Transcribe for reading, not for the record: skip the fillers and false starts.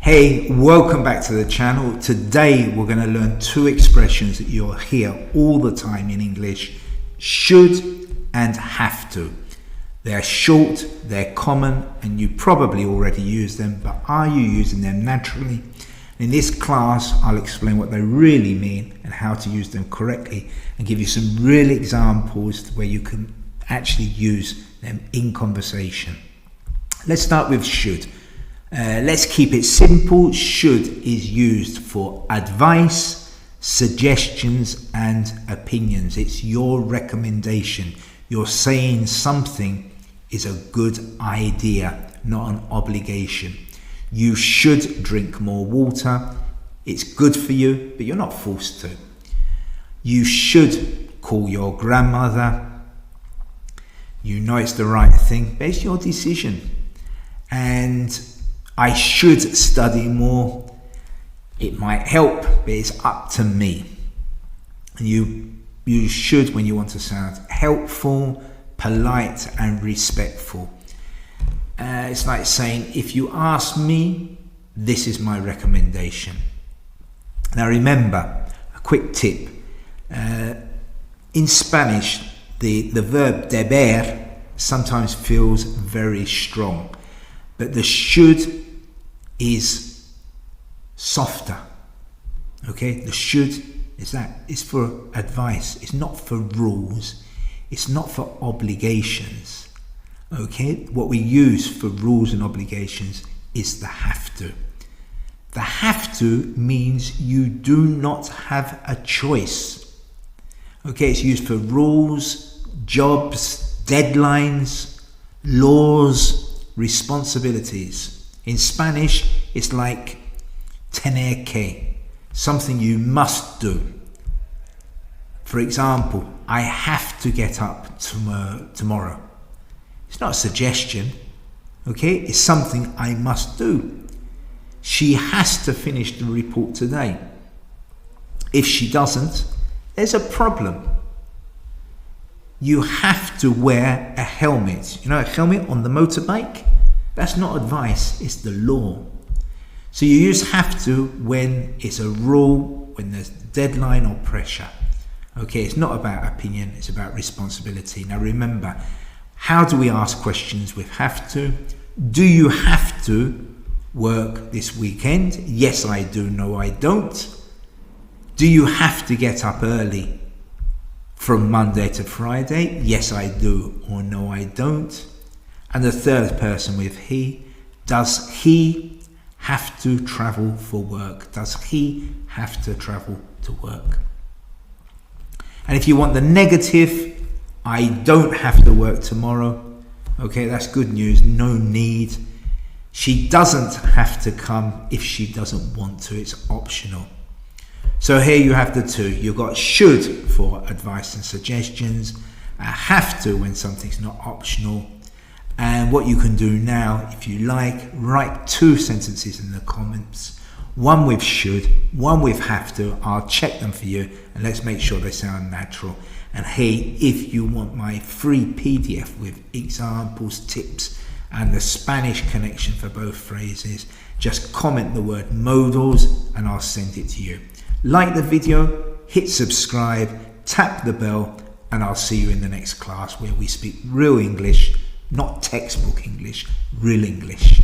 Hey, welcome back to the channel. Today we're going to learn two expressions that you'll hear all the time in English: should and have to. They're short, they're common, and you probably already use them, but are you using them naturally? In this class, I'll explain what they really mean and how to use them correctly, and give you some real examples where you can actually use them in conversation. Let's start with should. Let's keep it simple. Should is used for advice, suggestions, and opinions. It's your recommendation. You're saying something is a good idea, not an obligation. You should drink more water. It's good for you, but you're not forced to. You should call your grandmother. You know it's the right thing, but it's your decision. And I should study more. It might help, but it's up to me. You should, when you want to sound helpful, polite, and respectful. It's like saying, if you ask me, this is my recommendation. Now remember, a quick tip. In Spanish, the verb deber sometimes feels very strong, but the should is softer. Okay, the should is that it's for advice. It's not for rules. It's not for obligations. Okay, what we use for rules and obligations is the have to. The have to means you do not have a choice. Okay, it's used for rules, jobs, deadlines, laws, responsibilities. In Spanish, it's like tener que, something you must do. For example, I have to get up tomorrow. It's not a suggestion, okay? It's something I must do. She has to finish the report today. If she doesn't, there's a problem. You have to wear a helmet. You know, a helmet on the motorbike? That's not advice, it's the law. So you use have to when it's a rule, when there's deadline or pressure. Okay, it's not about opinion, it's about responsibility. Now remember, how do we ask questions with have to? Do you have to work this weekend? Yes, I do. No, I don't. Do you have to get up early from Monday to Friday? Yes, I do. Or no, I don't. And the third person with he, does he have to travel for work? Does he have to travel to work? And if you want the negative, I don't have to work tomorrow. Okay, that's good news, no need. She doesn't have to come if she doesn't want to, it's optional. So here you have the two. You've got should for advice and suggestions, have to when something's not optional. And what you can do now, if you like, write two sentences in the comments. One with should, one with have to. I'll check them for you and let's make sure they sound natural. And hey, if you want my free PDF with examples, tips, and the Spanish connection for both phrases, just comment the word modals and I'll send it to you. Like the video, hit subscribe, tap the bell, and I'll see you in the next class where we speak real English, not textbook English, real English.